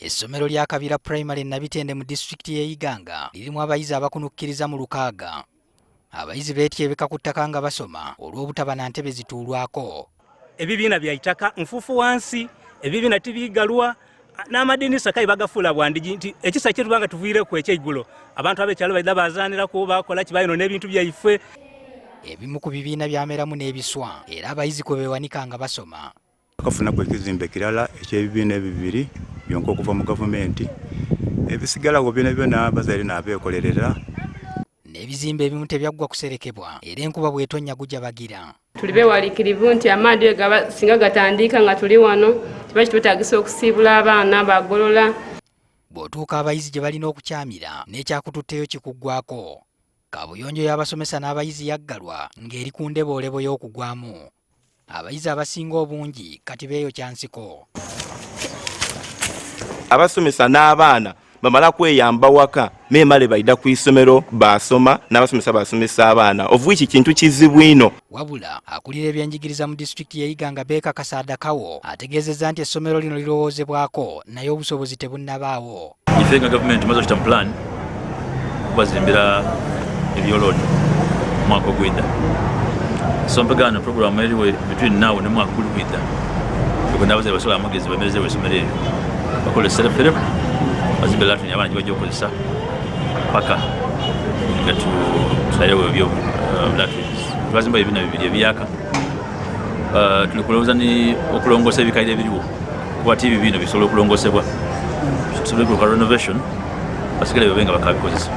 Essomero lya Kabira Primary Nabitende mu disitulikiti y'e Iganga lirimu abayizi abakunukkiriza mu 600. Abayizi beetyebeka ku ttaka nga basoma olw'obutaba na ntebe zituulwako. Ebibiina bya ttaka nfuufu wansi, ebibiina tibiigalwa n'amadinisa kale bagafuula bwandigi nti ekisa kye tubanga tuviireku ekyeiggulo abantu ab'ekyalo baida bazaanirako bakola kibayino n'ebintu byaife. Ebimu ku bibiina byameramu n'ebiswa era abayizi kwe beewanika nga basoma. Akafunaku ekizimbe kirala eky'ebibiina ebibiri byonka okuva mu gavumenti, ebisigalawo byonna bazaire n'abeekolerera. N'ebizimbe ebimu tebyaggwa kuserekebwa era enkuba bw'etonnya gujja bagira. Tuli beewaliikirivu nti amaadhi singa gatandika nga tuli wano kiba kitwetaagisa okusiibula abaana baggolola. Bw'otuuka abayizi gye balina okukyamira n'ekyakututteyo kikuggwako. Kaabuyonjo y'abasomesa n'abayizi yaggalwa ng'eri ku ndeboolebo y'okugwamu. Abayizi abasinga obungi kati beeyokya nsiko. Abasomesa n'abaana bamala kweyamba waka meemale baida ku isomero basoma n'abasomesa basomesa abaana ovuiki kintu kizibu ino. Wabula akulira ebyenjigiriza mu disitulikiti y'e Iganga Kawo ategeezezza nti essomero lino lirowoozebwako naye obusobozi tebunnabaawo. Ife nga gavumenti maze okita plan kubazimbira ebyoloni mwaka ogwedda. So mpegana programu eriwe between now ne mwaka ogwedda. Tugenda abazaire basobola amagezi bamerezeewo essomero eryo bakola self-help bazimbe latini abaana gye bajja okukozesa paka nga tutalewo ebyo latini bazimba ebibiina bibiri ebiyaka. Tuli kulowooza okulongoosa ebikaire ebiriwo kuba ti ebibiina bisobola okulongoosebwa tusobole kukola renovation basigale babe nga bakabikozesa.